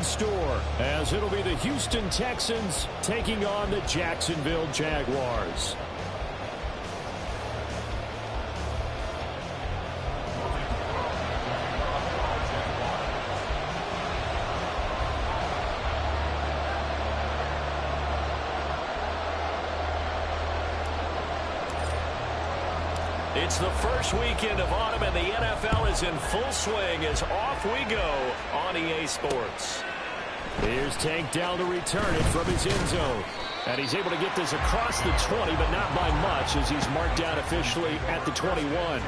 store, as it'll be the Houston Texans taking on the Jacksonville Jaguars. It's the first weekend of autumn, and the NFL is in full swing as off we go on EA Sports. Here's Tank down to return it from his end zone. And he's able to get this across the 20, but not by much, as he's marked down officially at the 21.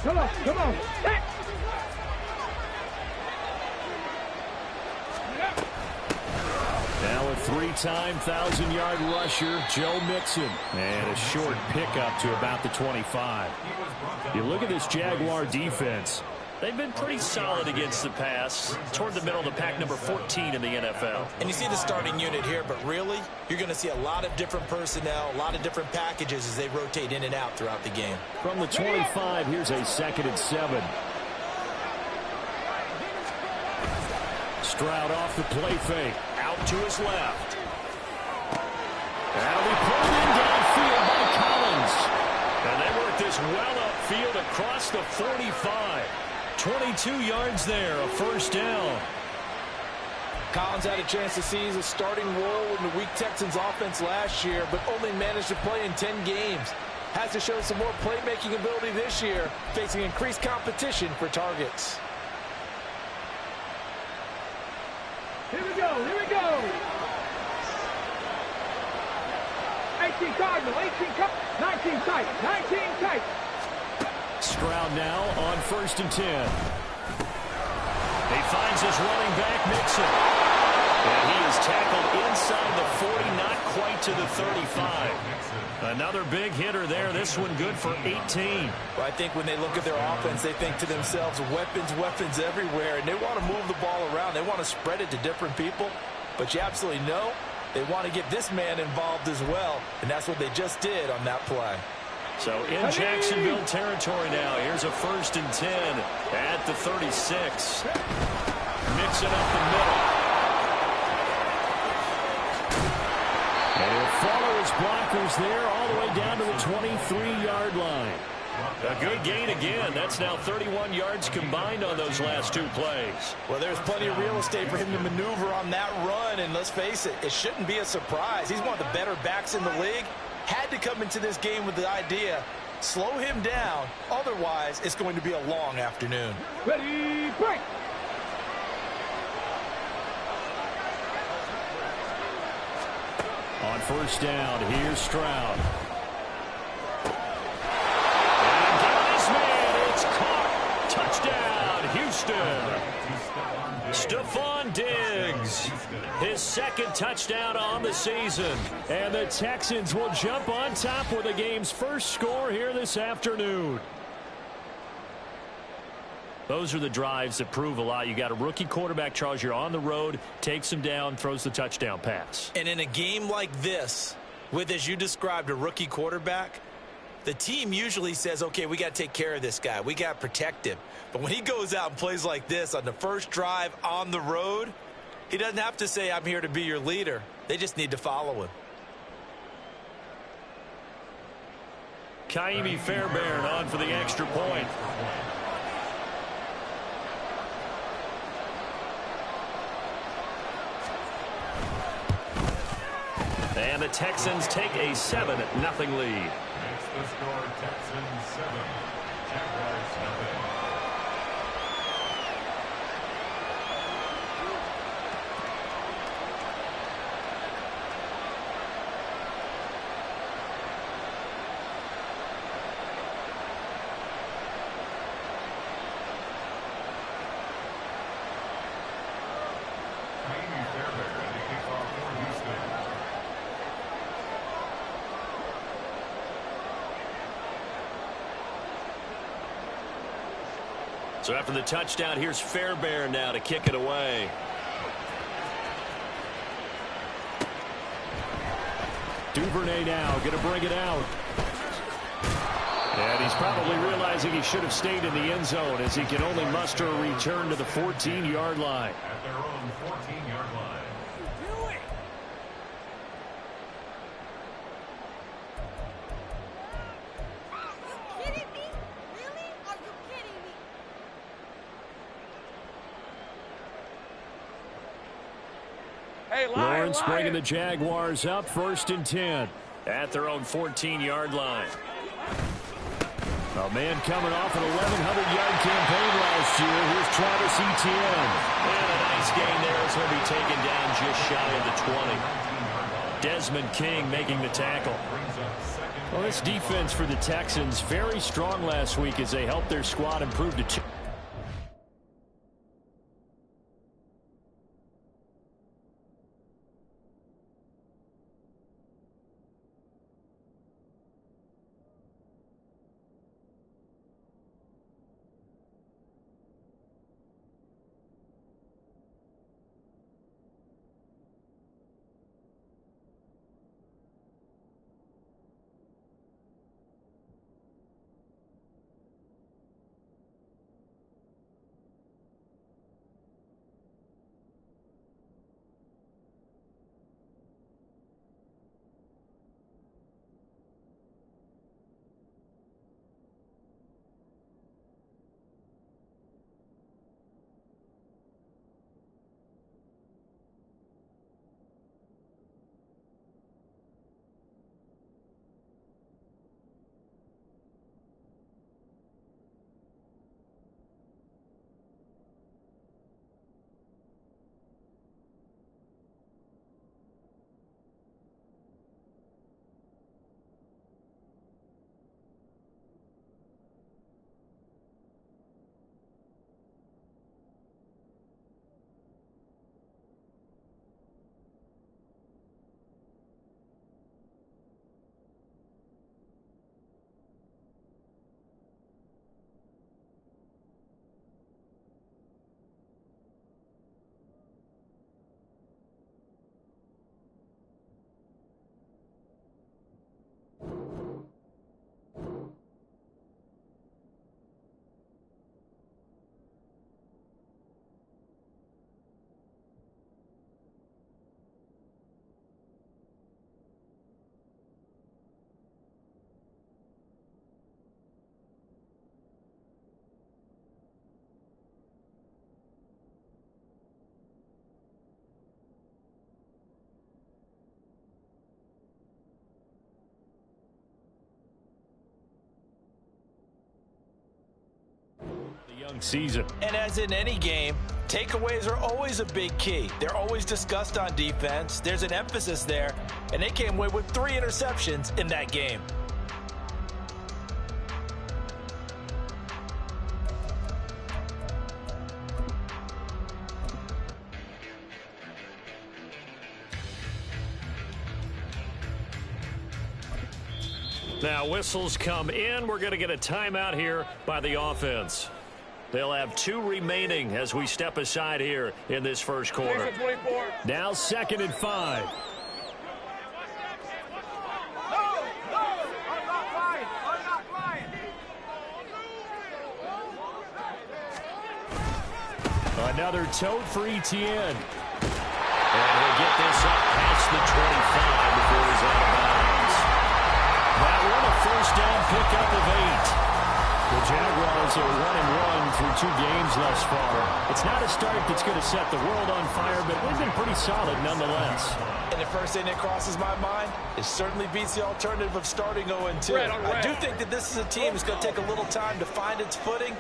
Come on, come on. Now a three-time 1,000-yard rusher, Joe Mixon. And a short pickup to about the 25. You look at this Jaguar defense. They've been pretty solid against the pass, toward the middle of the pack, number 14 in the NFL. And you see the starting unit here, but really, you're going to see a lot of different personnel, a lot of different packages as they rotate in and out throughout the game. From the 25, here's a 2nd and 7. Stroud off the play fake, out to his left. That'll be pulled in downfield by Collins. And they work this well upfield across the 45. 22 yards there, a first down. Collins had a chance to seize a starting role in the weak Texans offense last year, but only managed to play in 10 games. Has to show some more playmaking ability this year, facing increased competition for targets. Here we go, here we go. 18 Cardinal, 18 19 tight, 19 tight. Stroud now on 1st and 10. He finds his running back, Mixon. And he is tackled inside the 40, not quite to the 35. Another big hitter there. This one good for 18. Well, I think when they look at their offense, they think to themselves, weapons, weapons everywhere. And they want to move the ball around. They want to spread it to different people. But you absolutely know they want to get this man involved as well. And that's what they just did on that play. So in Jacksonville territory now. Here's a 1st and 10 at the 36. Mixing up the middle. And he'll follow his blockers there all the way down to the 23-yard line. A good gain again. That's now 31 yards combined on those last two plays. Well, there's plenty of real estate for him to maneuver on that run. And let's face it, it shouldn't be a surprise. He's one of the better backs in the league. Had to come into this game with the idea, slow him down. Otherwise, it's going to be a long afternoon. Ready, break. On 1st down, here's Stroud. And down his man, it's caught. Touchdown, Houston. Stephon Diggs, his 2nd touchdown on the season. And the Texans will jump on top with the game's first score here this afternoon. Those are the drives that prove a lot. You got a rookie quarterback, Charles. You're on the road, takes him down, throws the touchdown pass. And in a game like this, with, as you described, a rookie quarterback, the team usually says, okay, we got to take care of this guy. We got to protect him. But when he goes out and plays like this on the first drive on the road, he doesn't have to say, I'm here to be your leader. They just need to follow him. Kaimi Fairbairn on for the extra point. And the Texans take a 7-0 lead. Next the score, Texans 7, Jaguars 0. So after the touchdown, here's Fairbairn now to kick it away. Duvernay now going to bring it out. And he's probably realizing he should have stayed in the end zone as he can only muster a return to the 14-yard line. At their own 14-yard line. Lawrence bringing the Jaguars up 1st and 10 at their own 14-yard line. A man coming off an 1,100-yard campaign last year. Here's Travis Etienne. And a nice gain there as he'll be taken down just shy of the 20. Desmond King making the tackle. Well, this defense for the Texans very strong last week as they helped their squad improve to 2. Young season. And as in any game, takeaways are always a big key. They're always discussed on defense. There's an emphasis there, and they came away with 3 interceptions in that game. Now whistles come in. We're going to get a timeout here by the offense. They'll have 2 remaining as we step aside here in this first quarter. Now 2nd and 5. Another tote for Etienne. And he'll get this up past the 25 before he's out of bounds. That one a first down pickup of 8. The Jaguars are 1-1 through 2 games thus far. It's not a start that's going to set the world on fire, but we've been pretty solid nonetheless. And the first thing that crosses my mind, it certainly beats the alternative of starting 0-2. I do think that this is a team that's going to take a little time to find its footing.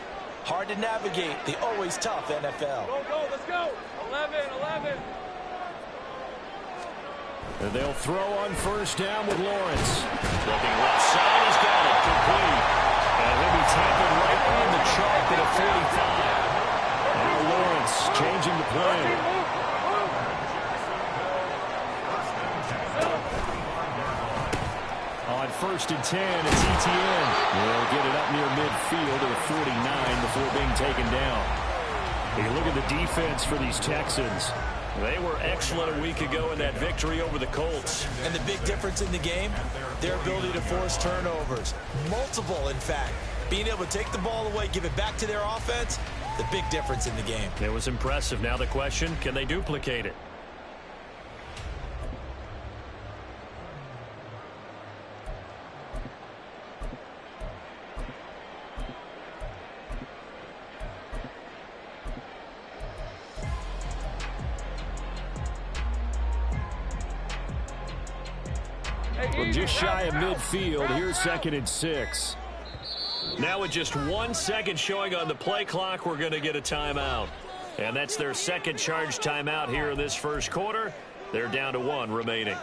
Hard to navigate the always tough NFL. Go, let's go. 11. And they'll throw on first down with Lawrence. Looking left side, he's got it. Complete. And he'll be tackled right on the chalk at a 45. Now Lawrence changing the play. On first 1st and 10. It's ETN. They'll get it up near midfield at the 49 before being taken down. You look at the defense for these Texans. They were excellent a week ago in that victory over the Colts. And the big difference in the game, their ability to force turnovers. Multiple, in fact. Being able to take the ball away, give it back to their offense, the big difference in the game. It was impressive. Now the question, can they duplicate it? From just shy of midfield, here's 2nd and 6. Now with just 1 second showing on the play clock, we're going to get a timeout. And that's their second charge timeout here in this first quarter. They're down to 1 remaining.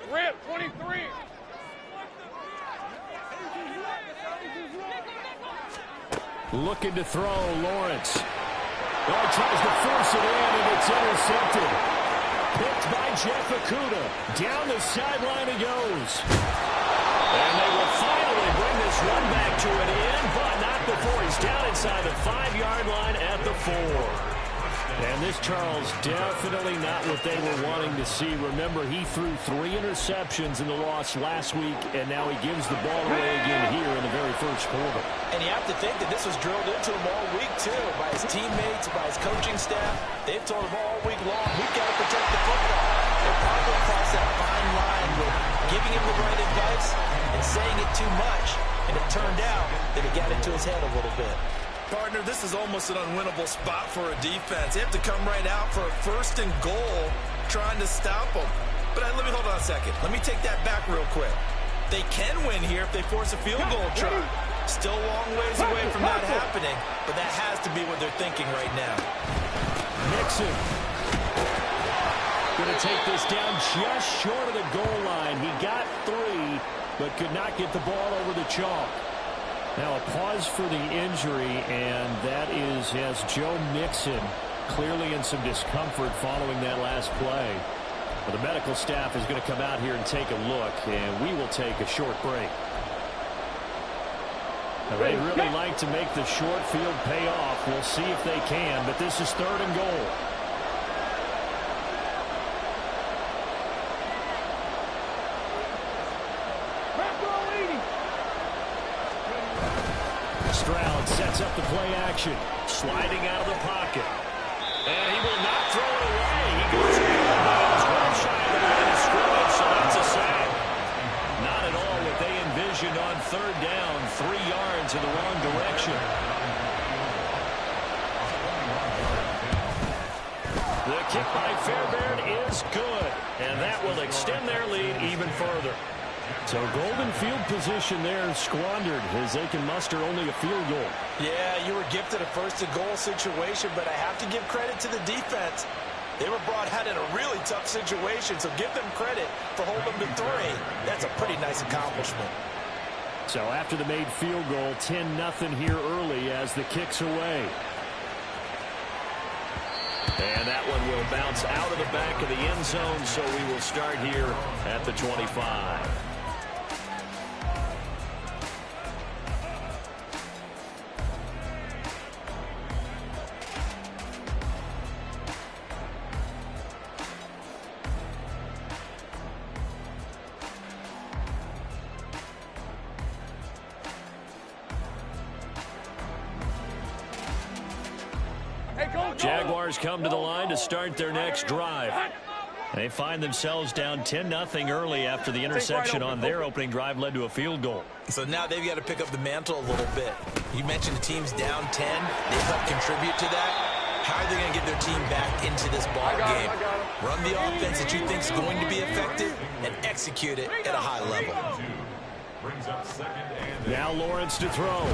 Rip, 23. Looking to throw, Lawrence. Oh, tries to force it in, and it's intercepted. Picked by Jeff Okudah. Down the sideline he goes. And they will finally bring this one back to an end, but not before he's down inside the 5-yard line at the 4. And this, Charles, definitely not what they were wanting to see. Remember, he threw 3 interceptions in the loss last week, and now he gives the ball away again here in the very first quarter. And you have to think that this was drilled into him all week, too, by his teammates, by his coaching staff. They've told him all week long, we've got to protect the football. They're probably across that fine line with giving him the right advice and saying it too much. And it turned out that it got into his head a little bit. Partner, this is almost an unwinnable spot for a defense. They have to come right out for a 1st and goal trying to stop them. But let me hold on a second. Let me take that back real quick. They can win here if they force a field goal try. Still a long ways away from that happening, but that has to be what they're thinking right now. Mixon. Going to take this down just short of the goal line. He got 3, but could not get the ball over the chalk. Now a pause for the injury, and that is as Joe Mixon clearly in some discomfort following that last play. Well, the medical staff is going to come out here and take a look, and we will take a short break. Now, they'd really like to make the short field pay off. We'll see if they can, but this is 3rd and goal. Stroud sets up the play action. Sliding out of the pocket. And he will not throw it away. He goes well shy of the line of scrimmage, so that's a sack. Not at all what they envisioned on 3rd down. 3 yards in the wrong direction. The kick by Fairbairn is good. And that will extend their lead even further. So golden field position there squandered as they can muster only a field goal. Yeah, you were gifted a 1st and goal situation, but I have to give credit to the defense. They were brought out in a really tough situation, so give them credit for holding them to 3. That's a pretty nice accomplishment. So after the made field goal, 10-0 here early as the kick's away. And that one will bounce out of the back of the end zone, so we will start here at the 25. Jaguars come to the line to start their next drive. They find themselves down 10-0 early after the interception on their opening drive led to a field goal. So now they've got to pick up the mantle a little bit. You mentioned the team's down 10. They've helped contribute to that. How are they going to get their team back into this ball game? Run the offense that you think is going to be effective and execute it at a high level. Now Lawrence to throw.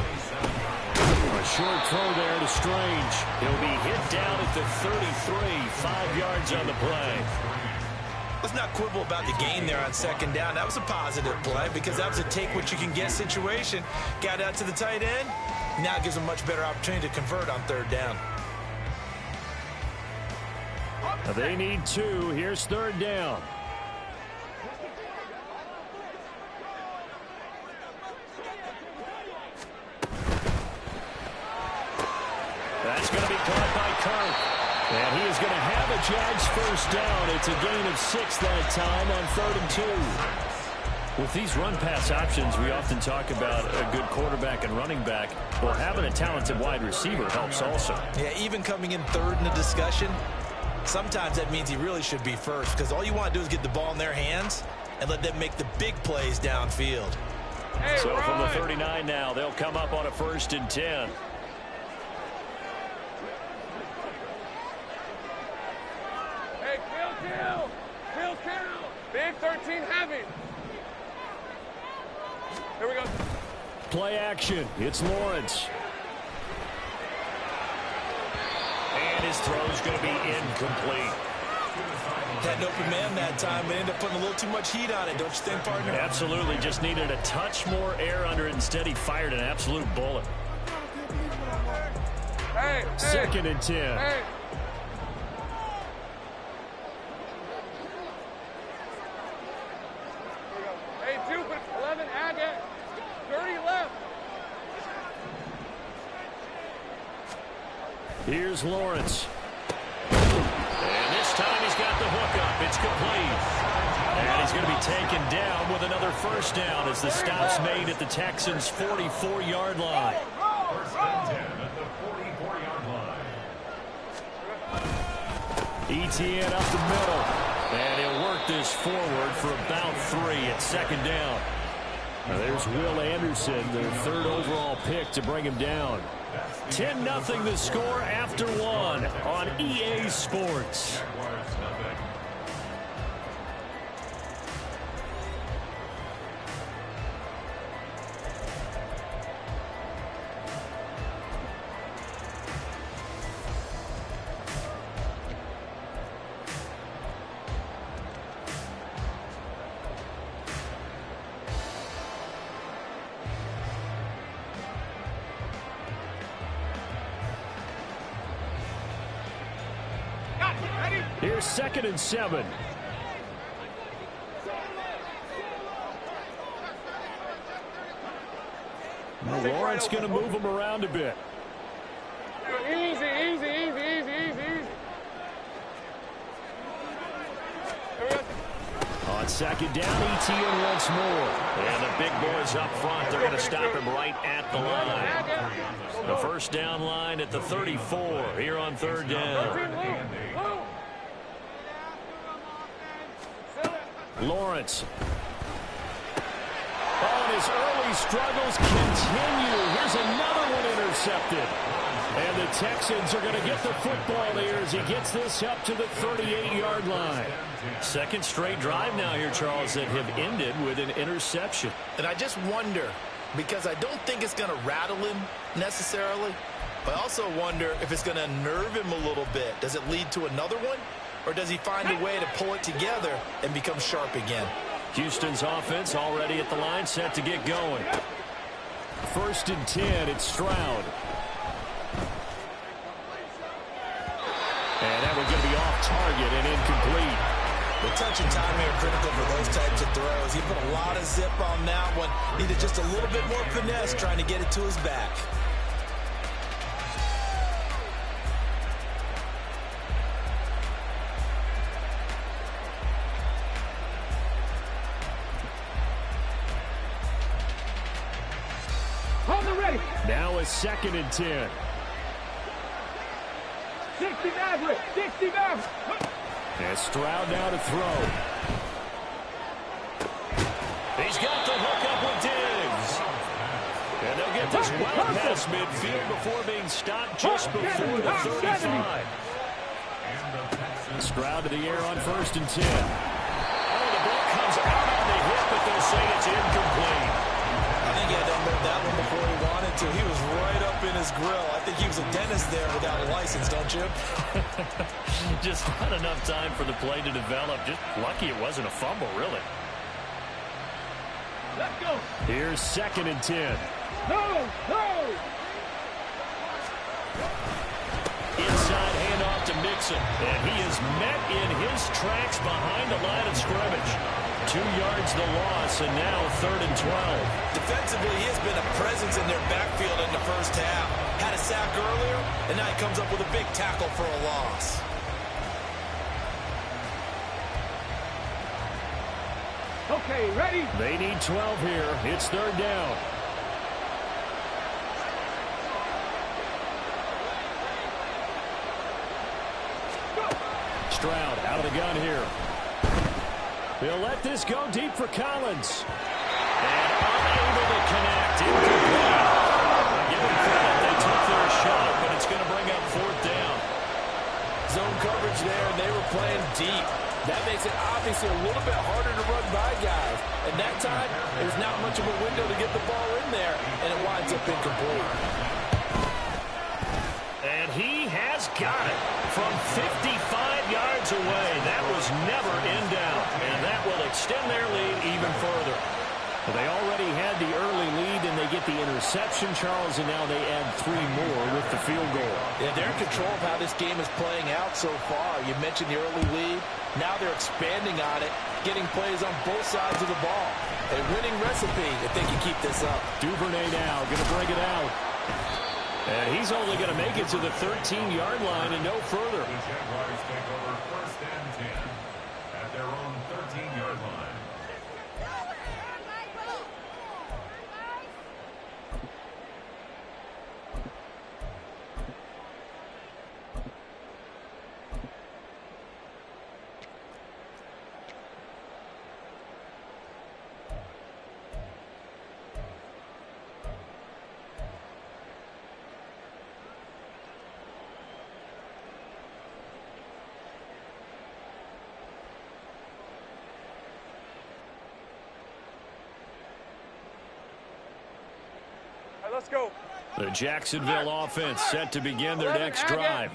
A short throw there to Strange. He'll be hit down at the 33, 5 yards on the play. Let's not quibble about the gain there on second down. That was a positive play because that was a take-what-you-can-get situation. Got out to the tight end. Now it gives them a much better opportunity to convert on third down. They need 2. Here's third down. That's going to be caught by Kirk. And he is going to have a Jags first down. It's a gain of 6 that time on 3rd and 2. With these run-pass options, we often talk about a good quarterback and running back. Well, having a talented wide receiver helps also. Yeah, even coming in 3rd in the discussion, sometimes that means he really should be first because all you want to do is get the ball in their hands and let them make the big plays downfield. Hey, So Ryan. from the 39 now, they'll come up on a 1st and 10. Hey, kill. Big 13 heavy. Here we go. Play action. It's Lawrence. And his throw's going to be incomplete. Had an open man that time, but ended up putting a little too much heat on it, don't you think, partner? Absolutely. Just needed a touch more air under it. Instead, he fired an absolute bullet. Hey. 2nd and 10. Hey. Hey, 2, but 11, add that. 30 left. Here's Lawrence. And this time he's got the hook up. It's complete. And he's going to be taken down with another first down as the stop's made at the Texans' 44-yard line. First and 10 at the 44-yard line. ETN up the middle. And he'll work this forward for about 3 at 2nd down. Now there's Will Anderson, their 3rd overall pick to bring him down. 10-0 the score after 1 on EA Sports. Jaguars nothing. Here's 2nd and 7. Well, Lawrence going to move him around a bit. Easy. Here we go. On 2nd down, ETN once more. And the big boys up front, they're going to stop him right at the line. The first down line at the 34 here on 3rd down. Lawrence. Oh, and his early struggles continue. Here's another one intercepted. And the Texans are going to get the football here as he gets this up to the 38-yard line. 2nd straight drive now here, Charles, that have ended with an interception. And I just wonder, because I don't think it's going to rattle him necessarily, but I also wonder if it's going to nerve him a little bit. Does it lead to another one? Or does he find a way to pull it together and become sharp again? Houston's offense already at the line, set to get going. 1st and 10, it's Stroud. And that one's going to be off target and incomplete. The touch and timing are critical for those types of throws. He put a lot of zip on that one. Needed just a little bit more finesse trying to get it to his back. Hold it ready. Now a 2nd and 10. 60 average. And Stroud now to throw. He's got the hook up with Diggs. And they'll get this well past midfield before being stopped just before the 35. Stroud to the air on 1st and 10. Oh, the ball comes out on the hip, but they'll say it's incomplete. I think he had to hold that one before he wanted to. He was right up in his grill. I think he was a dentist there without a license, don't you? Just not enough time for the play to develop. Just lucky it wasn't a fumble, really. Let's go. Here's 2nd and 10. No. Inside handoff to Mixon. And he is met in his tracks behind the line of scrimmage. 2 yards the loss, and now 3rd and 12. Defensively, he has been a presence in their backfield in the first half. Had a sack earlier, and now he comes up with a big tackle for a loss. Okay, ready? They need 12 here. It's 3rd down. Stroud out of the gun here. He'll let this go deep for Collins. And unable to connect. Incomplete. Give them credit. They took their shot, but it's going to bring up 4th down. Zone coverage there, and they were playing deep. That makes it obviously a little bit harder to run by guys. And that time, there's not much of a window to get the ball in there, and it winds up incomplete. And he has got it from 55 yards away. That was never in doubt, and that will extend their lead even further. Well, they already had the early lead, and they get the interception, Charles, and now they add 3 more with the field goal. Yeah, they're in control of how this game is playing out so far. You mentioned the early lead. Now they're expanding on it, getting plays on both sides of the ball. A winning recipe if they can keep this up. Duvernay now going to bring it out. And he's only going to make it to the 13-yard line and no further. The Jaguars take over 1st and 10 at their own 13-yard line. Let's go. The Jacksonville offense set to begin their next drive.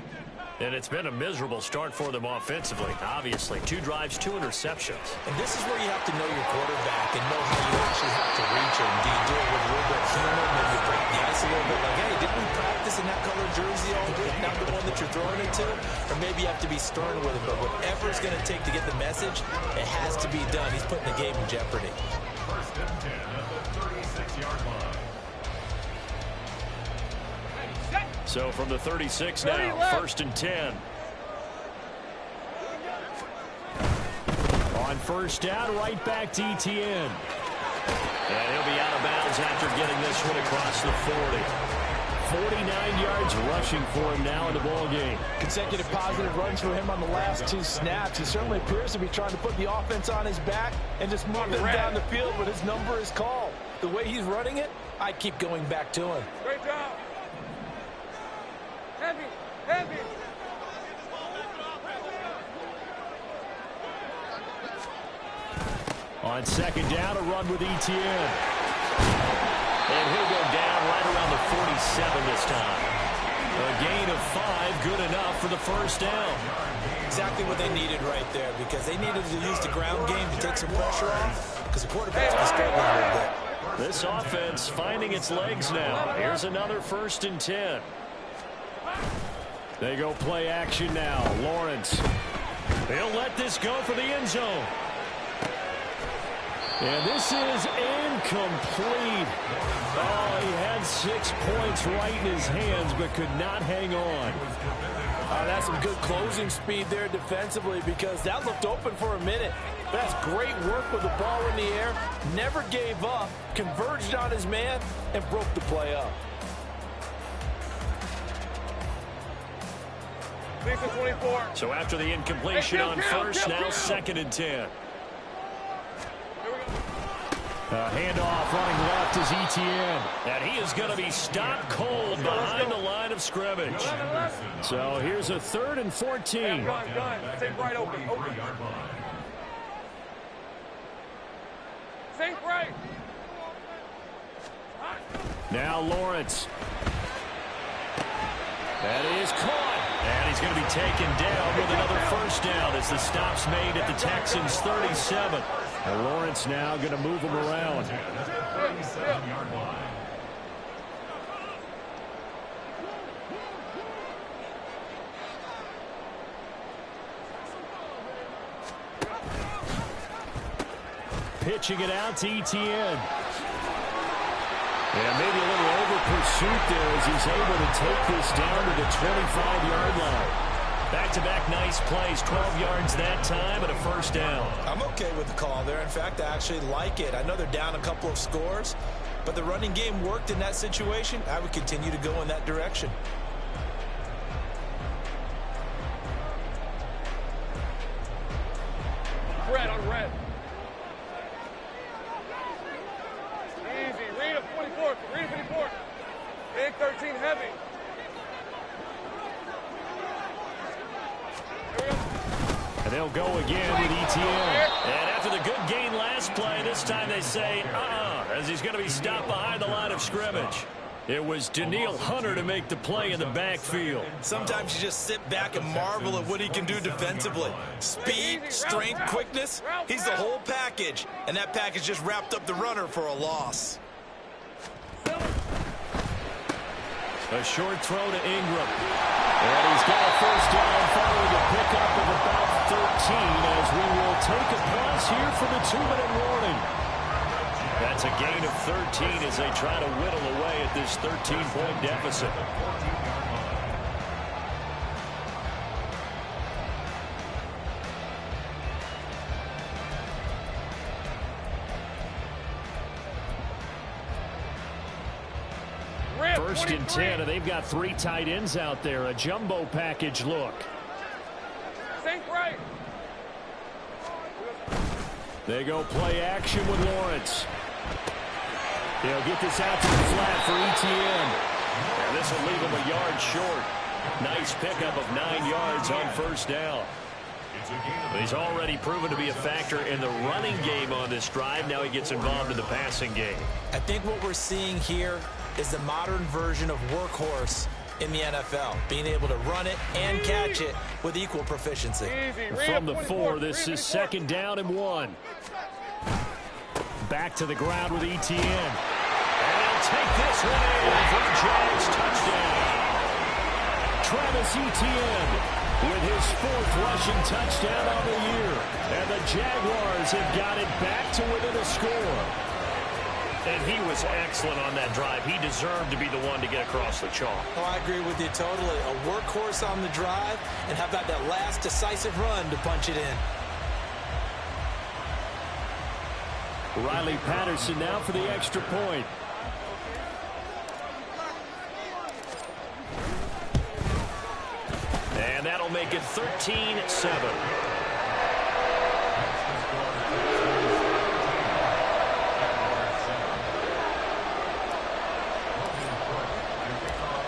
And it's been a miserable start for them offensively, obviously. 2 drives, 2 interceptions. And this is where you have to know your quarterback and know how you actually have to reach him. Do you do it with a little bit of humor, maybe break the ice a little bit, like, hey, didn't we practice in that color jersey all week, not the one that you're throwing it to? Or maybe you have to be stern with him, but whatever it's going to take to get the message, it has to be done. He's putting the game in jeopardy. 1st and 10 at the 36-yard line. So from the 36 now, 1st and 10. On 1st down, right back to Etienne. And he'll be out of bounds after getting this one across the 40. 49 yards rushing for him now in the ball game. Consecutive positive runs for him on the last 2 snaps. He certainly appears to be trying to put the offense on his back and just move them down the field, but his number is called. The way he's running it, I keep going back to him. Great job. Heavy. On 2nd down, a run with Etienne. And he'll go down right around the 47 this time. A gain of 5, good enough for the 1st down. Exactly what they needed right there, because they needed to use the ground game to take some pressure off, because the quarterback's been struggling a little bit. This offense finding its legs now. Here's another 1st and 10. They go play action now. Lawrence. He'll let this go for the end zone. And this is incomplete. Oh, he had 6 points right in his hands, but could not hang on. That's some good closing speed there defensively, because that looked open for a minute. That's great work with the ball in the air. Never gave up, converged on his man, and broke the play up. 24. So after the incompletion on 1st, now 2nd and 10. Handoff running left is Etienne. And he is going to be stopped cold behind the line of scrimmage. So here's a 3rd and 14. Gun. Sink right open. Sink right. Now Lawrence. That is caught. And he's going to be taken down with another first down as the stop's made at the Texans' 37. And Lawrence now going to move him around. 37-yard line. Pitching it out to Etienne. And maybe a little over pursuit there as he's able to take this down to the 25-yard line. Back-to-back nice plays, 12 yards that time and a first down. I'm okay with the call there. In fact, I actually like it. I know they're down a couple of scores, but the running game worked in that situation. I would continue to go in that direction. Red on red. Easy. Read it 44. Read it 54. Big 13 heavy. And they'll go again with Etienne. And after the good gain last play, this time they say, as he's going to be stopped behind the line of scrimmage. It was Danielle Hunter to make the play in the backfield. Sometimes you just sit back and marvel at what he can do defensively. Speed, strength, quickness, he's the whole package. And that package just wrapped up the runner for a loss. A short throw to Ingram. And he's got a first down following a pickup of about 13 as we will take a pause here for the 2-minute warning. That's a gain of 13 as they try to whittle away at this 13-point deficit. First and 10, and they've got 3 tight ends out there. A jumbo package look. Think right. They go play action with Lawrence. They'll get this out to the flat for Etienne. And this will leave him a yard short. Nice pickup of 9 yards on first down. He's already proven to be a factor in the running game on this drive. Now he gets involved in the passing game. I think what we're seeing here is the modern version of workhorse in the NFL, being able to run it and catch it with equal proficiency. From the 4, this is second down and 1. Back to the ground with Etienne. And he'll take this one in for a Jags touchdown. Travis Etienne with his 4th rushing touchdown on the year. And the Jaguars have got it back to within a score. And he was excellent on that drive. He deserved to be the one to get across the chalk. Oh, I agree with you totally. A workhorse on the drive, and how about that last decisive run to punch it in? Riley Patterson now for the extra point. And that'll make it 13-7.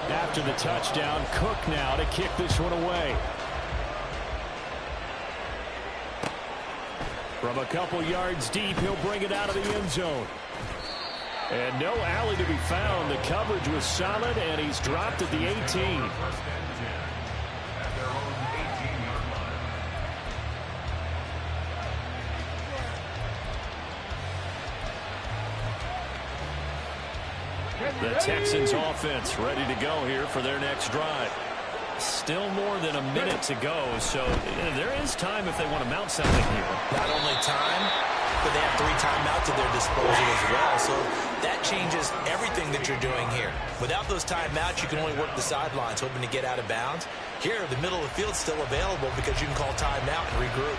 After the touchdown, Cook now to kick this one away. From a couple yards deep, he'll bring it out of the end zone. And no alley to be found. The coverage was solid, and he's dropped at the 18. The Texans offense ready to go here for their next drive. Still more than a minute to go, so there is time if they want to mount something here. Not only time, but they have 3 timeouts at their disposal as well, so that changes everything that you're doing here. Without those timeouts, you can only work the sidelines, hoping to get out of bounds. Here, the middle of the field's still available because you can call timeout and regroup.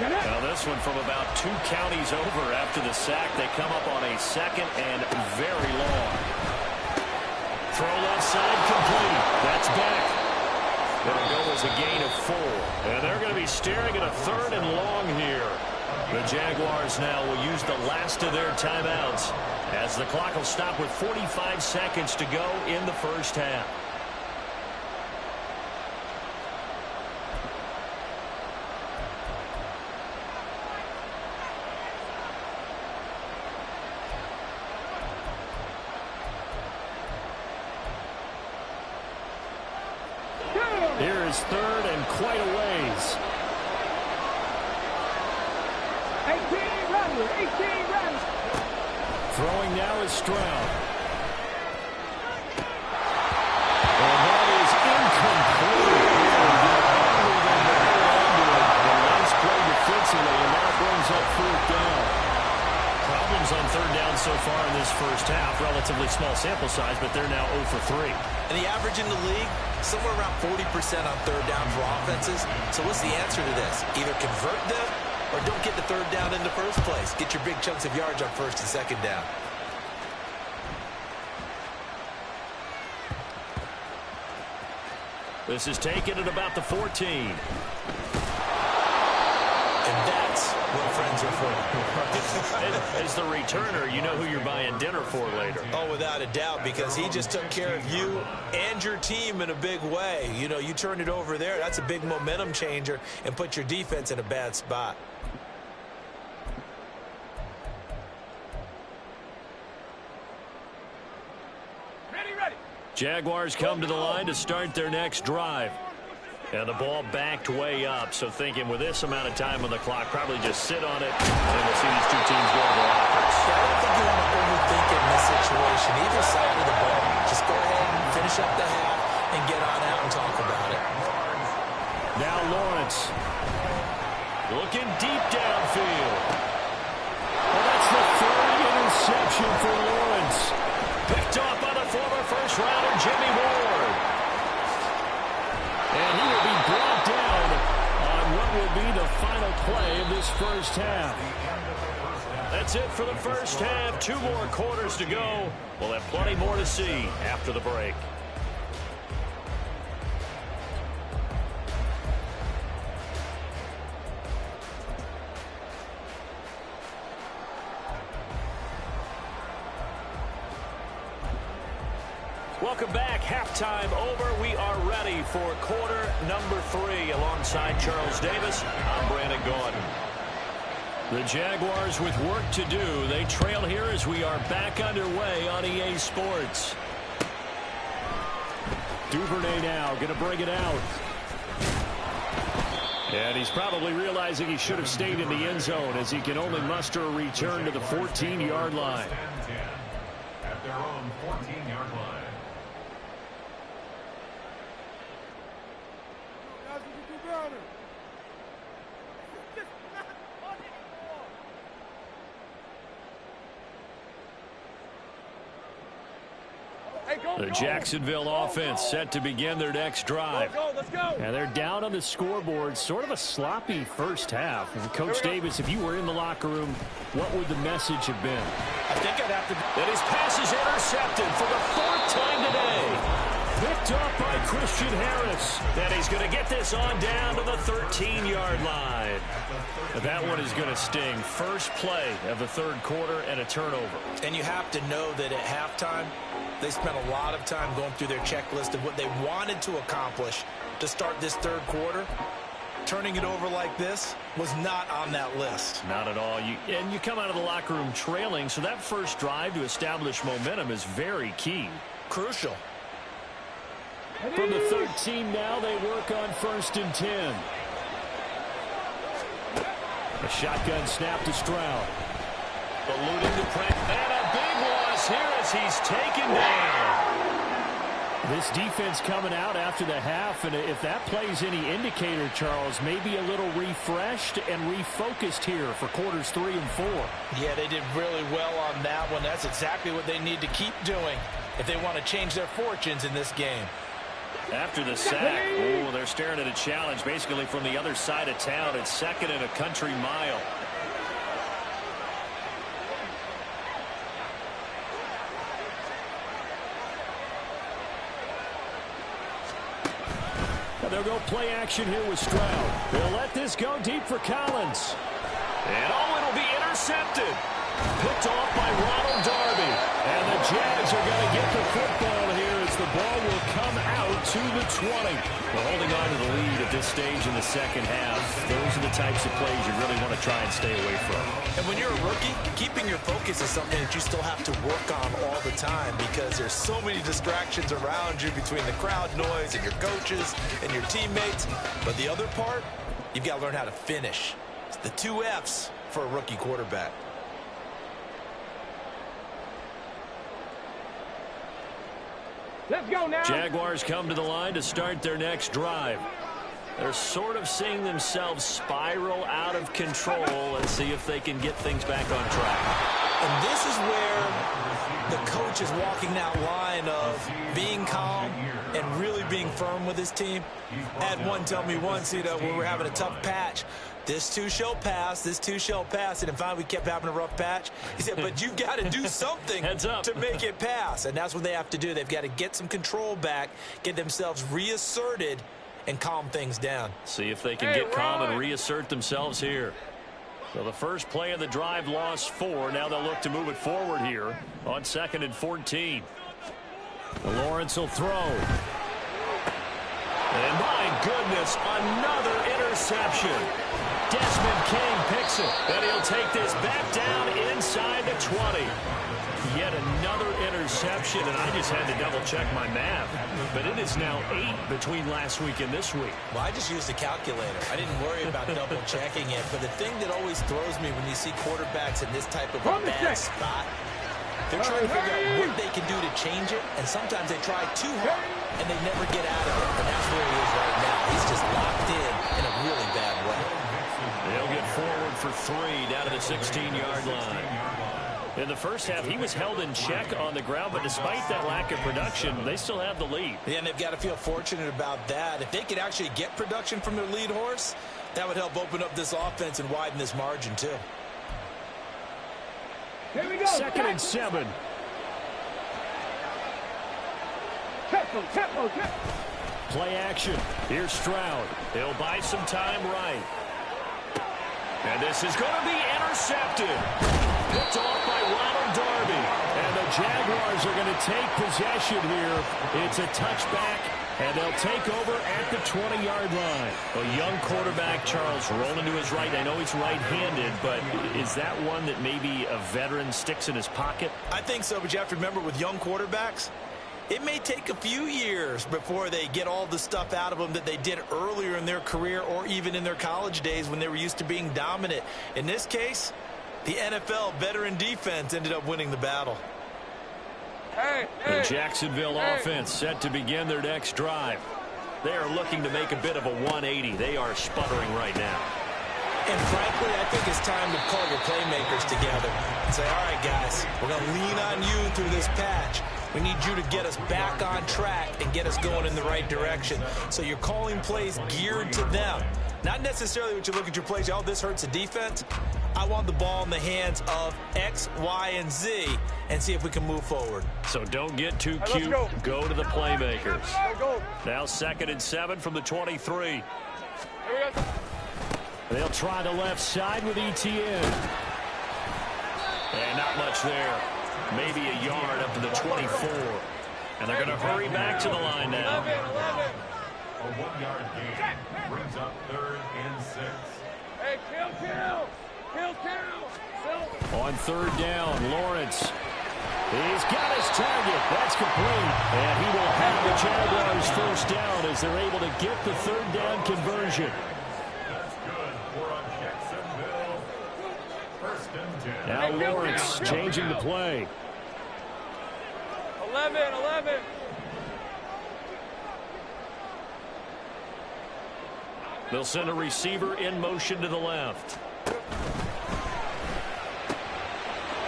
Well, this one from about 2 counties over after the sack. They come up on a 2nd and very long. Throw left side complete. That's back. It'll go as a gain of 4. And they're going to be staring at a 3rd and long here. The Jaguars now will use the last of their timeouts as the clock will stop with 45 seconds to go in the first half. Here is third and quite a ways. 18 runs, 18 runs. Throwing now is Stroud. And that is incomplete. Nice play defensively, and that brings up fourth down. Problems on third down so far in this first half. Relatively small sample size, but they're now 0 for 3. And the average in the league, somewhere around 40% on third down for offenses. So what's the answer to this? Either convert them or don't get the third down in the first place. Get your big chunks of yards on first and second down. This is taken at about the 14. And that's what friends are for. As the returner, you know who you're buying dinner for later. Oh, without a doubt, because he just took care of you and your team in a big way. You know, you turn it over there, that's a big momentum changer and put your defense in a bad spot. Ready. Jaguars come to the line to start their next drive. And the ball backed way up, so thinking with this amount of time on the clock, probably just sit on it, and we'll see these two teams go to the lockers. Yeah, I don't think you want to overthink it in this situation. Either side of the ball. Just go ahead and finish up the half and get on out and talk about it. Now Lawrence. Looking deep downfield. Well, that's the third interception for Lawrence. Picked off by the former first-rounder Jimmy Ward. And he will be brought down on what will be the final play of this first half. That's it for the first half. 2 more quarters to go. We'll have plenty more to see after the break. Welcome back. Halftime over. We are ready for quarter number 3. Alongside Charles Davis, I'm Brandon Gordon. The Jaguars with work to do. They trail here as we are back underway on EA Sports. Duvernay now going to bring it out. And he's probably realizing he should have stayed in the end zone as he can only muster a return to the 14-yard line. At their own 14-yard line. The Jacksonville offense set to begin their next drive. Let's go. And they're down on the scoreboard. Sort of a sloppy first half. And Coach Davis, if you were in the locker room, what would the message have been? I think I'd have to... And his pass is intercepted for the 4th time today. Picked up by Christian Harris. And he's going to get this on down to the 13-yard line. That one is going to sting. First play of the third quarter and a turnover. And you have to know that at halftime, they spent a lot of time going through their checklist of what they wanted to accomplish to start this third quarter. Turning it over like this was not on that list. Not at all. And you come out of the locker room trailing, so that first drive to establish momentum is very key. Crucial. From the 13 now, they work on 1st and 10. A shotgun snap to Stroud. Alluding to Pratt. And a big loss here as he's taken down. This defense coming out after the half, and if that plays any indicator, Charles, maybe a little refreshed and refocused here for quarters 3 and 4. Yeah, they did really well on that one. That's exactly what they need to keep doing if they want to change their fortunes in this game. After the sack, oh, they're staring at a challenge basically from the other side of town. It's 2nd and a country mile. They'll go play action here with Stroud. They'll let this go deep for Collins. And it'll be intercepted. Picked off by Ronald Darby. And the Jags are going to get the football here as the ball will come out to the 20. Well, holding on to the lead at this stage in the second half, those are the types of plays you really want to try and stay away from. And when you're a rookie, keeping your focus is something that you still have to work on all the time because there's so many distractions around you between the crowd noise and your coaches and your teammates. But the other part, you've got to learn how to finish. It's the 2 F's for a rookie quarterback. Let's go now. Jaguars come to the line to start their next drive. They're sort of seeing themselves spiral out of control and see if they can get things back on track. And this is where the coach is walking that line of being calm and really being firm with his team. I had one tell me once, when we were having a tough patch, this too shall pass, this too shall pass. And finally we kept having a rough patch. He said, but you've got to do something to make it pass. And that's what they have to do. They've got to get some control back, get themselves reasserted, and calm things down. See if they can get calm and reassert themselves here. So the first play of the drive lost 4. Now they'll look to move it forward here on 2nd and 14. Lawrence will throw. And my goodness, another interception. Desmond King picks it, and he'll take this back down inside the 20. Yet another interception, and I just had to double-check my math. But it is now 8 between last week and this week. Well, I just used a calculator. I didn't worry about double-checking it. But the thing that always throws me when you see quarterbacks in this type of a bad spot, they're trying to figure out what they can do to change it, and sometimes they try too hard, and they never get out of it. And that's where he is right now. He's just locked in a really bad way. They'll get forward for 3 down to the 16-yard line. In the first half, he was held in check on the ground, but despite that lack of production, they still have the lead. Yeah, and they've got to feel fortunate about that. If they could actually get production from their lead horse, that would help open up this offense and widen this margin, too. Here we go. 2nd and 7. Tempo. Play action. Here's Stroud. He'll buy some time right. And this is going to be intercepted. Picked off by Ronald Darby. And the Jaguars are going to take possession here. It's a touchback, and they'll take over at the 20-yard line. A young quarterback, Charles, rolling to his right. I know he's right-handed, but is that one that maybe a veteran sticks in his pocket? I think so, but you have to remember with young quarterbacks, it may take a few years before they get all the stuff out of them that they did earlier in their career or even in their college days when they were used to being dominant. In this case, the NFL veteran defense ended up winning the battle. The Jacksonville offense set to begin their next drive. They are looking to make a bit of a 180. They are sputtering right now. And frankly, I think it's time to call your playmakers together and say, all right, guys, we're going to lean on you through this patch. We need you to get us back on track and get us going in the right direction. So you're calling plays geared to them. Not necessarily what you look at your plays, oh, this hurts the defense. I want the ball in the hands of X, Y, and Z and see if we can move forward. So don't get too cute. Go to the playmakers. Now 2nd and 7 from the 23. They'll try the left side with Etienne. And not much there. Maybe a yard up to the 24. And they're going to hurry back to the line now. A 1-yard gain brings up 3rd and 6. Hey, kill. On 3rd down, Lawrence. He's got his target. That's complete. And he will have the Jaguars first down as they're able to get the 3rd down conversion. That's good for a Jacksonville 1st and 10. Now Lawrence changing the play. 11. They'll send a receiver in motion to the left.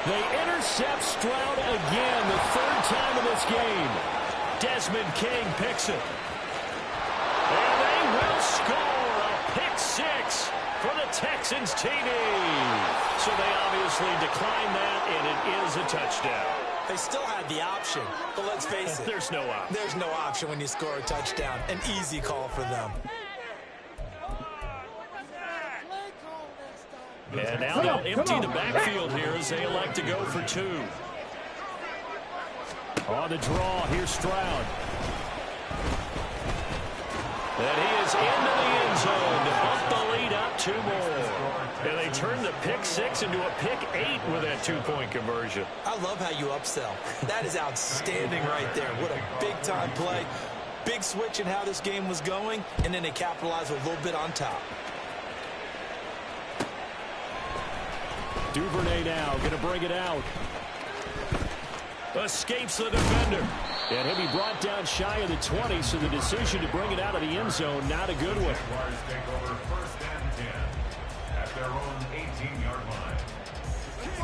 They intercept Stroud again, the 3rd time in this game. Desmond King picks it. And they will score a pick 6 for the Texans TD. So they obviously declined that, and it is a touchdown. They still had the option, but let's face it. There's no option. There's no option when you score a touchdown. An easy call for them. And now they'll empty the backfield here as they elect to go for 2. On the draw, here's Stroud. And he is into the end zone to bump the lead up 2 more. And they turn the pick 6 into a pick 8 with that 2-point conversion. I love how you upsell. That is outstanding right there. What a big-time play. Big switch in how this game was going, and then they capitalize a little bit on top. Duvernay now going to bring it out. Escapes the defender. And he'll be brought down shy of the 20, so the decision to bring it out of the end zone, not a good one. Jaguars take over 1st and 10 at their own 18-yard line.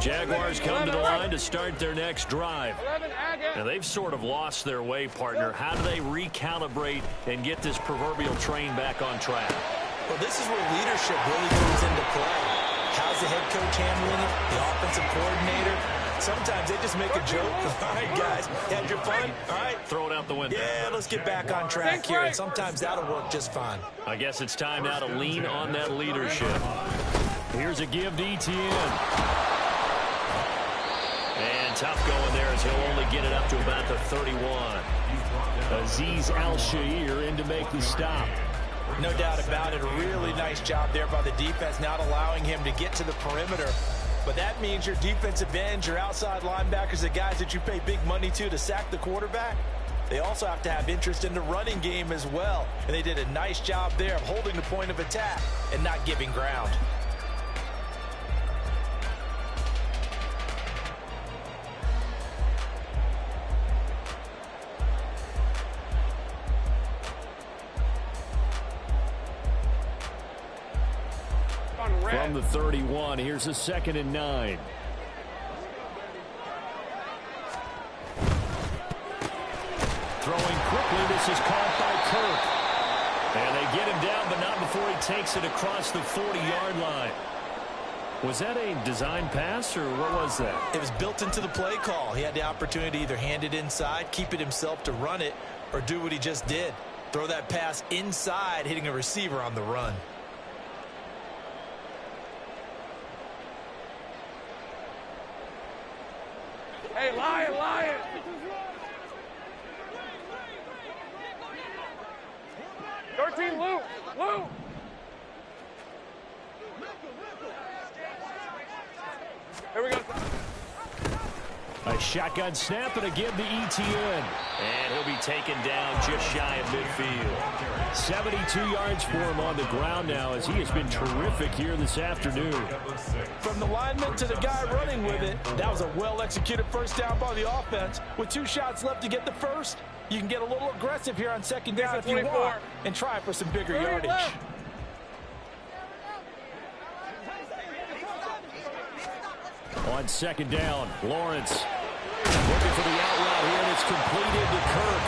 Jaguars come to the line to start their next drive. And they've sort of lost their way, partner. How do they recalibrate and get this proverbial train back on track? Well, this is where leadership really comes into play. How's the head coach handling it? The offensive coordinator? Sometimes they just make a joke. All right, guys, had your fun? All right. Throw it out the window. Yeah, let's get back on track here. And sometimes that'll work just fine. I guess it's time now to lean on that leadership. Here's a give to Etienne. And tough going there as he'll only get it up to about the 31. Azeez Al-Shaair in to make the stop. No doubt about it. A really nice job there by the defense, not allowing him to get to the perimeter. But that means your defensive ends, your outside linebackers, the guys that you pay big money to sack the quarterback, they also have to have interest in the running game as well. And they did a nice job there of holding the point of attack and not giving ground. From the 31, here's a 2nd and 9. Throwing quickly, this is caught by Kirk. And they get him down, but not before he takes it across the 40-yard line. Was that a design pass, or what was that? It was built into the play call. He had the opportunity to either hand it inside, keep it himself to run it, or do what he just did. Throw that pass inside, hitting a receiver on the run. Hey, Lion! 13, Luke! Here we go. A shotgun snap and a give to Etienne. And he'll be taken down just shy of midfield. 72 yards for him on the ground now as he has been terrific here this afternoon. From the lineman to the guy running with it, that was a well-executed first down by the offense. With 2 shots left to get the first, you can get a little aggressive here on 2nd down if you want and try for some bigger yardage. On 2nd down, Lawrence looking for the out route here, and it's completed to Kirk.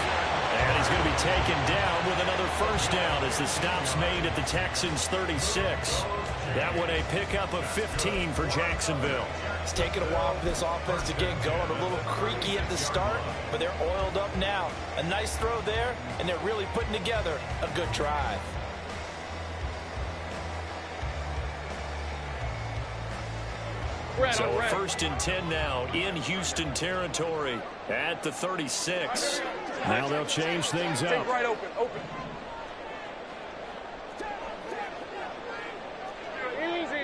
And he's going to be taken down with another first down as the stop's made at the Texans' 36. That one a pickup of 15 for Jacksonville. It's taken a while for this offense to get going. A little creaky at the start, but they're oiled up now. A nice throw there, and they're really putting together a good drive. So 1st and 10 now in Houston territory at the 36. Now they'll change things up. Take right open. Easy.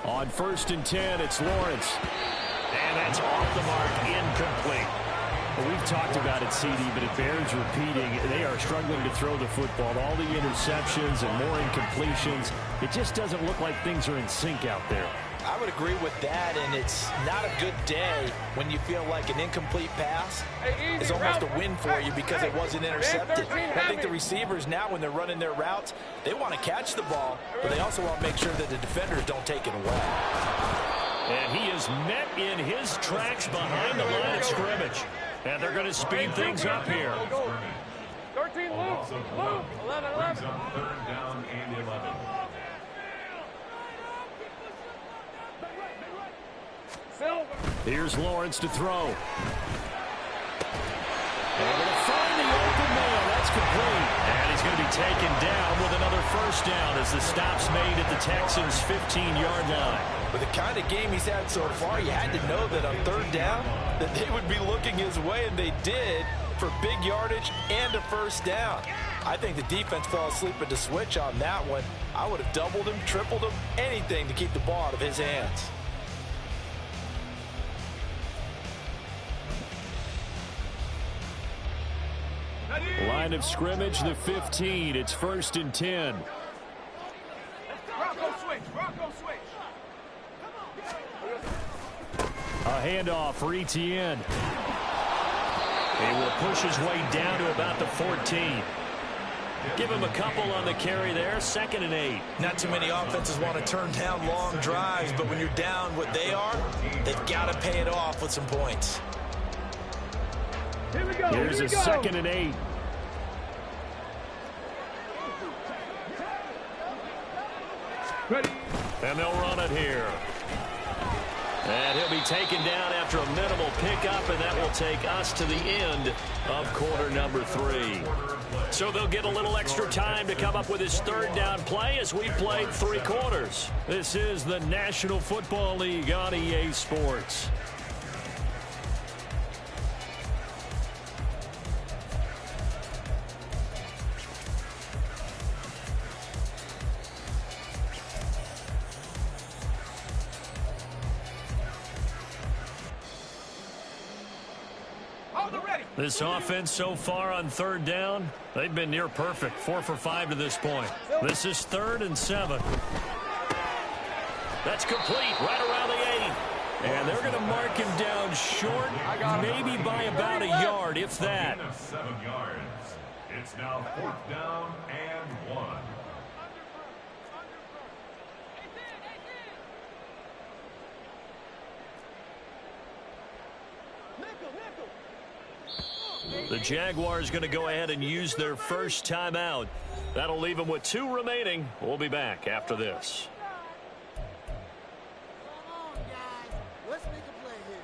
On 1st and 10, it's Lawrence. And that's off the mark, incomplete. Well, we've talked about it, CD, but it bears repeating. They are struggling to throw the football. All the interceptions and more incompletions. It just doesn't look like things are in sync out there. I would agree with that, and it's not a good day when you feel like an incomplete pass is almost a win for you because it wasn't intercepted. I think the receivers now, when they're running their routes, they want to catch the ball, but they also want to make sure that the defenders don't take it away. And he is met in his tracks behind the line of scrimmage. And they're going to speed things up here. 13, Luke. 11. 3rd down and 11. Here's Lawrence to throw. And they're going to find the open man. That's complete. And he's going to be taken down with another first down as the stop's made at the Texans' 15-yard line. With the kind of game he's had so far, you had to know that on 3rd down that they would be looking his way, and they did. for big yardage and a first down. I think the defense fell asleep at the switch on that one. I would have doubled him, tripled him, anything to keep the ball out of his hands. Line of scrimmage, the 15. It's 1st and 10. Bronco switch. Bronco switch. A handoff for Etienne. He will push his way down to about the 14. Give him a couple on the carry there. 2nd and 8. Not too many offenses want to turn down long drives, but when you're down what they are, they've got to pay it off with some points. Here we go. Here's a 2nd and 8. Ready. And they'll run it here. And he'll be taken down after a minimal pickup, and that will take us to the end of quarter number 3. So they'll get a little extra time to come up with his 3rd down play as we played 3 quarters. This is the National Football League on EA Sports. This offense so far on 3rd down, they've been near perfect. 4 for 5 to this point. This is 3rd and 7. That's complete right around the 8. And they're going to mark him down short, maybe by about a yard, if that. 7 yards. It's now 4th down and 1. The Jaguars going to go ahead and use their first timeout. That'll leave them with 2 remaining. We'll be back after this. Come on, guys. Let's make a play here.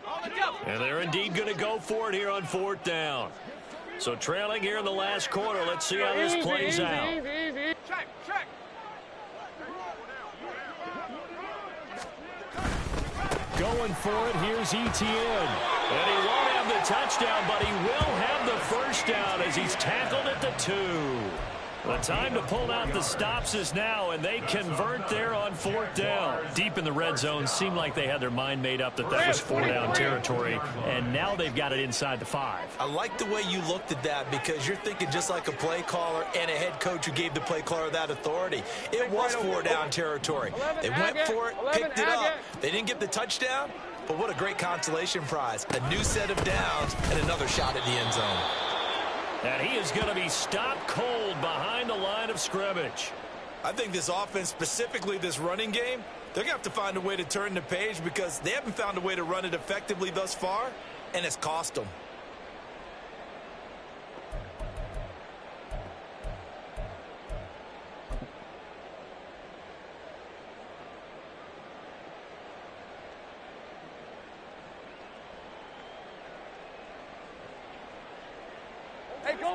Go, baby. And they're indeed going to go for it here on 4th down. So trailing here in the last quarter. Let's see how this plays out. Check, check. Going for it. Here's Etienne. And he won't have the touchdown, but he will have the first down as he's tackled at the 2. The time to pull out the stops is now, and they convert there on 4th down. Deep in the red zone, seemed like they had their mind made up that that was 4-down territory, and now they've got it inside the 5. I like the way you looked at that because you're thinking just like a play caller and a head coach who gave the play caller that authority. It was 4-down territory. They went for it, picked it up. They didn't get the touchdown, but what a great consolation prize. A new set of downs and another shot at the end zone. And he is going to be stopped cold behind the line of scrimmage. I think this offense, specifically this running game, they're going to have to find a way to turn the page because they haven't found a way to run it effectively thus far, and it's cost them.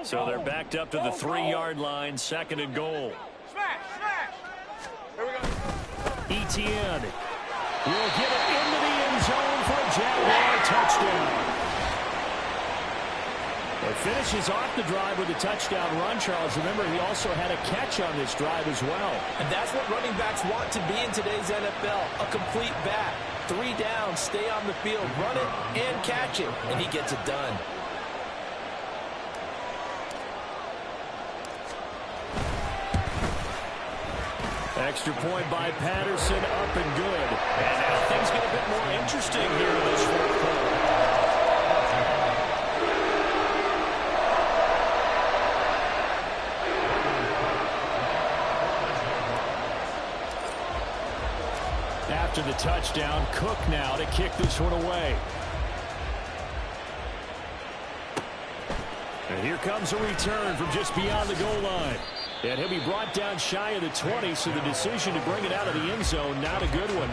So they're backed up to the 3-yard line, 2nd and goal. Smash, smash. Here we go. Etienne will get it into the end zone for a Jaguar touchdown. It finishes off the drive with a touchdown run, Charles. Remember, he also had a catch on this drive as well. And that's what running backs want to be in today's NFL, a complete back. 3 downs, stay on the field, run it and catch it, and he gets it done. Extra point by Patterson, up and good. And now things get a bit more interesting here in this 4th quarter. After the touchdown, Cook now to kick this one away. And here comes a return from just beyond the goal line. And he'll be brought down shy of the 20, so the decision to bring it out of the end zone, not a good one.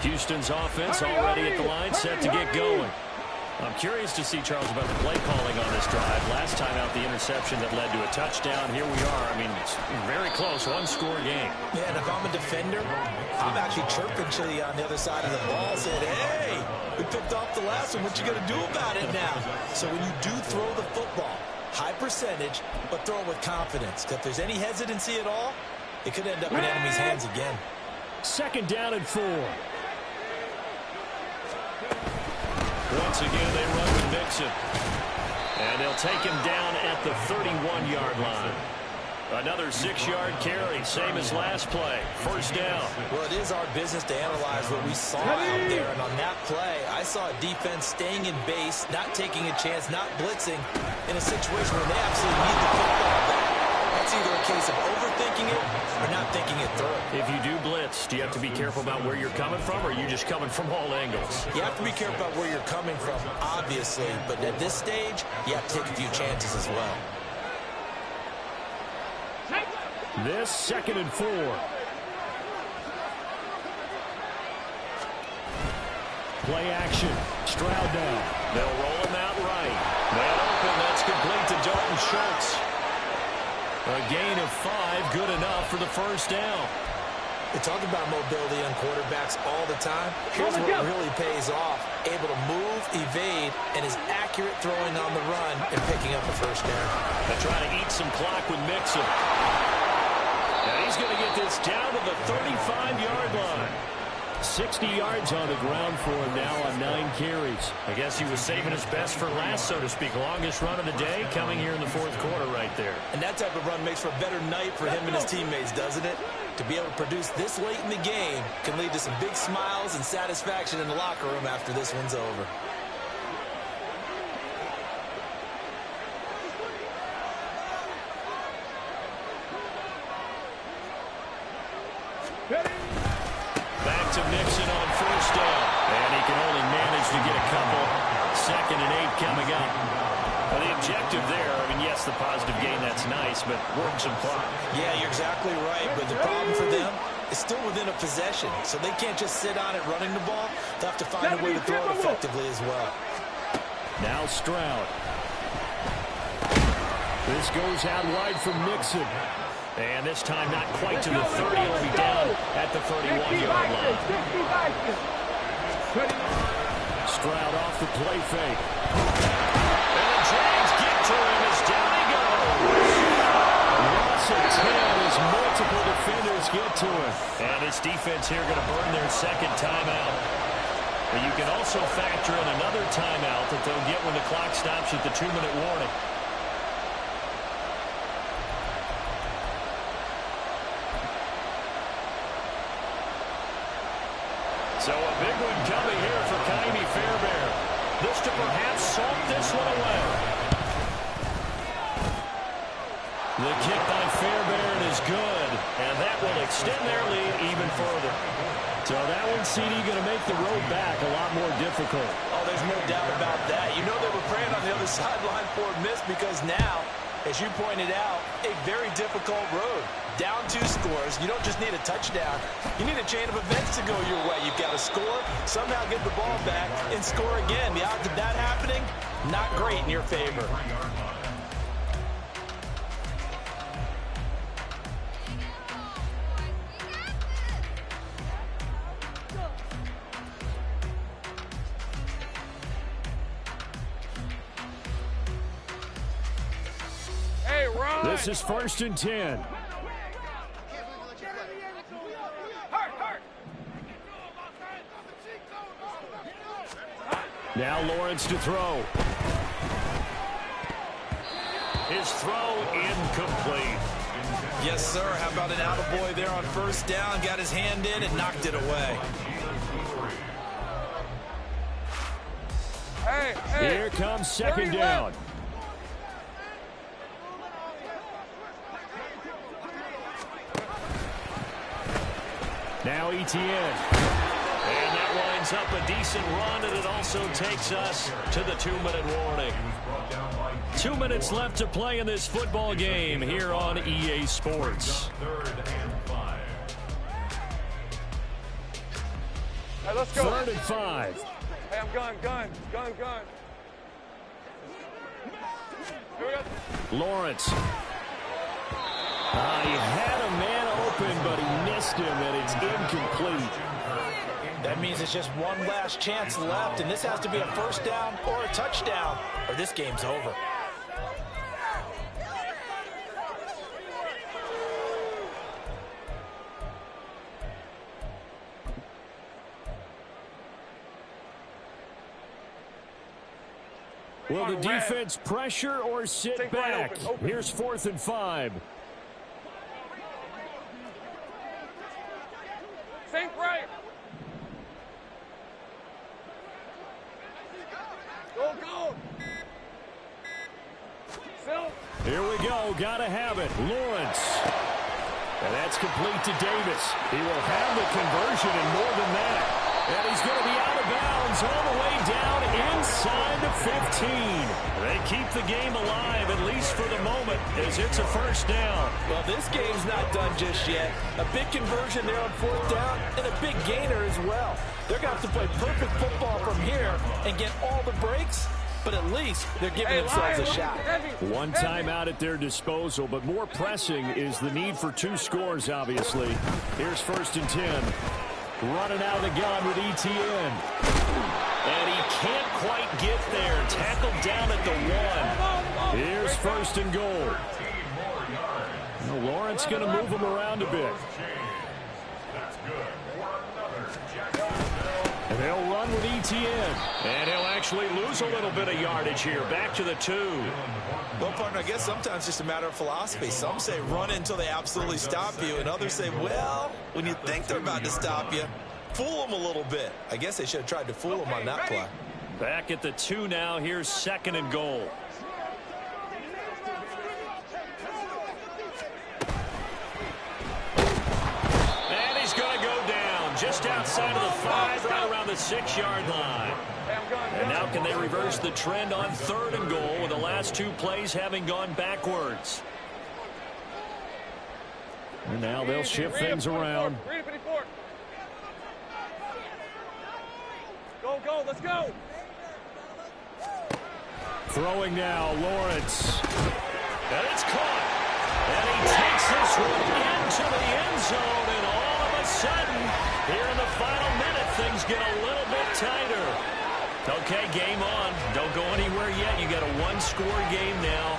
Houston's offense already at the line, set to get going. I'm curious to see, Charles, about the play calling on this drive. Last time out, the interception that led to a touchdown. Here we are. I mean, it's very close, one-score game. Yeah, and if I'm a defender, I'm actually chirping to you on the other side of the ball, saying, hey, we picked off the last one. What you going to do about it now? So when you do throw the football, high percentage, but throw it with confidence. Because if there's any hesitancy at all, it could end up in enemy's hands again. 2nd down and 4. Once again, they run with Mixon. And they'll take him down at the 31-yard line. Another 6-yard carry, same as last play. 1st down. Well, it is our business to analyze what we saw out there. And on that play, I saw a defense staying in base, not taking a chance, not blitzing in a situation where they absolutely need the football back. That's either a case of overthinking it or not thinking it through. If you do blitz, do you have to be careful about where you're coming from, or are you just coming from all angles? You have to be careful about where you're coming from, obviously. But at this stage, you have to take a few chances as well. This 2nd and 4. Play action. Stroud down. They'll roll him out right. Man open. That's complete to Dalton Schultz. A gain of 5, good enough for the 1st down. We talk about mobility on quarterbacks all the time. Here's what really pays off. Able to move, evade, and is accurate throwing on the run and picking up a 1st down. They're trying to eat some clock with Mixon. And he's going to get this down to the 35-yard line. 60 yards on the ground for him now on 9 carries. I guess he was saving his best for last, so to speak. Longest run of the day coming here in the 4th quarter right there. And that type of run makes for a better night for him and his teammates, doesn't it? To be able to produce this late in the game can lead to some big smiles and satisfaction in the locker room after this one's over. Back to Mixon on 1st down. And he can only manage to get a couple. 2nd and 8 coming up. Well, the objective there, I mean, yes, the positive gain, that's nice, but work some clock. Yeah, you're exactly right. But the problem for them is still within a possession. So they can't just sit on it running the ball. They'll have to find a way to throw it effectively as well. Now Stroud. This goes out wide from Mixon. And this time not quite to the 30. He'll be down at the 31-yard line. Stroud off the play fake. And the Jags get to him as down he goes. Loss of 10 as multiple defenders get to him. And this defense here going to burn their 2nd timeout. But you can also factor in another timeout that they'll get when the clock stops at the 2-minute warning. So a big one coming here for Kaimi Fairbairn. This to perhaps salt this one away. The kick by Fairbairn is good, and that will extend their lead even further. So that one, CD, going to make the road back a lot more difficult. Oh, there's no doubt about that. You know they were praying on the other sideline for a miss because now, as you pointed out, a very difficult road. Down 2 scores. You don't just need a touchdown. You need a chain of events to go your way. You've got to score, somehow get the ball back, and score again. The odds of that happening, not great in your favor. Hey, Ron. This is 1st and 10. Now Lawrence to throw. His throw incomplete. Yes, sir. How about an attaboy there on 1st down? Got his hand in and knocked it away. Hey. Here comes 2nd down. Now Etienne. And that winds up a decent run, and it also takes us to the 2-minute warning. 2 minutes left to play in this football game here on EA Sports. Hey, let's go. 3rd and 5. Hey, I'm gun. Here we go. Lawrence. He had a man open, but he missed him, and it's incomplete. That means it's just one last chance left, and this has to be a first down or a touchdown, or this game's over. Will the defense pressure or sit Sink back? right open. Here's 4th and 5. Sink right. Go. Still. Here we go. Gotta have it. Lawrence. And that's complete to Davis. He will have the conversion and more than that. And he's going to be out of bounds all the way down inside the 15. They keep the game alive, at least for the moment, as it's a first down. Well, this game's not done just yet. A big conversion there on 4th down and a big gainer as well. They're going to have to play perfect football from here and get all the breaks, but at least they're giving themselves a shot. One timeout at their disposal, but more pressing is the need for 2 scores, obviously. Here's 1st and 10. Running out of the gun with ETN. And he can't quite get there. Tackled down at the 1. Here's 1st and goal. Well, Lawrence going to move him around a bit. And they'll run with ETN. And he'll actually lose a little bit of yardage here. Back to the 2. Well, partner, I guess sometimes it's just a matter of philosophy. Some say run until they absolutely stop you, and others say, well, when you think they're about to stop you, fool them a little bit. I guess they should have tried to fool them on that play. Back at the 2 now. Here's 2nd and goal. And he's going to go down just outside of the 5, right around the 6-yard line. And now can they reverse the trend on 3rd and goal with the last 2 plays having gone backwards? And now they'll shift things around. Go, let's go. Throwing now, Lawrence. And it's caught. And he takes this one into the end zone, and all of a sudden, here in the final minute, things get a little bit tighter. Okay, game on. Don't go anywhere yet. You got a 1-score game now.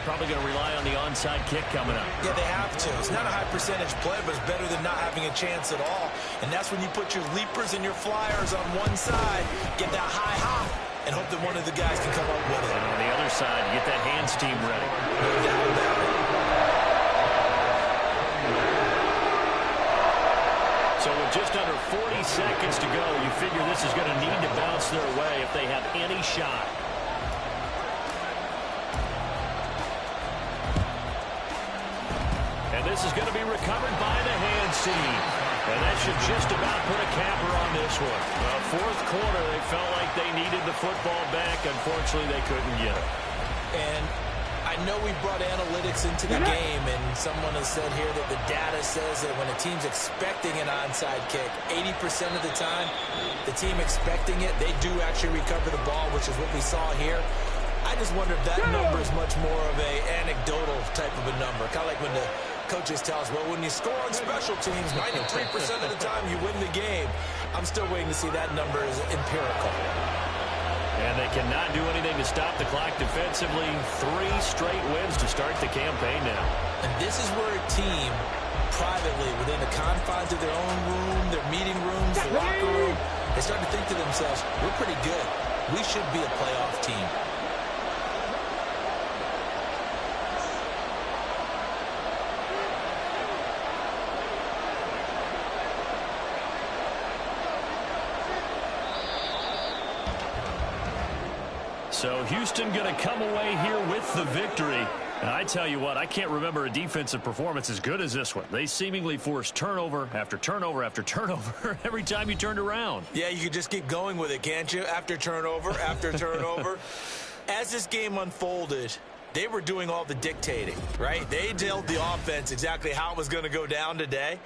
Probably going to rely on the onside kick coming up. Yeah, they have to. It's not a high percentage play, but it's better than not having a chance at all. And that's when you put your leapers and your flyers on one side, get that high hop, and hope that one of the guys can come up with it. And on the other side, you get that hands team ready. No doubt about it. So with just under 40 seconds to go, you figure this is going to need to bounce their way if they have any shot. And this is going to be recovered by the hands team. And that should just about put a capper on this one. Well, 4th quarter, they felt like they needed the football back. Unfortunately, they couldn't get it. And I know we brought analytics into the game, and someone has said here that the data says that when a team's expecting an onside kick, 80% of the time, the team expecting it, they do actually recover the ball, which is what we saw here. I just wonder if that number is much more of a anecdotal type of a number. Kind of like when the coaches tell us, well, when you score on special teams, 93% of the time you win the game. I'm still waiting to see that number is empirical. And they cannot do anything to stop the clock defensively. 3 straight wins to start the campaign now. And this is where a team, privately, within the confines of their own room, their meeting rooms, the locker room, they start to think to themselves, we're pretty good. We should be a playoff team. So Houston going to come away here with the victory. And I tell you what, I can't remember a defensive performance as good as this one. They seemingly forced turnover after turnover after turnover every time you turned around. Yeah, you could just keep going with it, can't you? After turnover, after turnover. As this game unfolded, they were doing all the dictating, right? They told the offense exactly how it was going to go down today.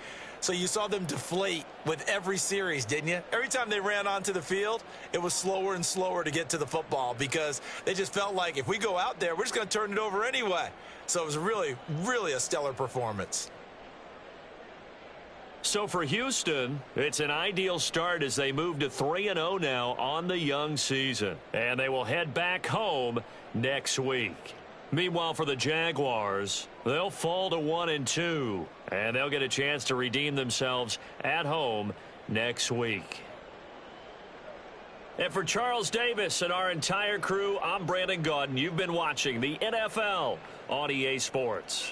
So you saw them deflate with every series, didn't you? Every time they ran onto the field, it was slower and slower to get to the football because they just felt like if we go out there, we're just going to turn it over anyway. So it was really, really a stellar performance. So for Houston, it's an ideal start as they move to 3-0 now on the young season. And they will head back home next week. Meanwhile, for the Jaguars, they'll fall to 1-2. And they'll get a chance to redeem themselves at home next week. And for Charles Davis and our entire crew, I'm Brandon Gaudin. You've been watching the NFL on EA Sports.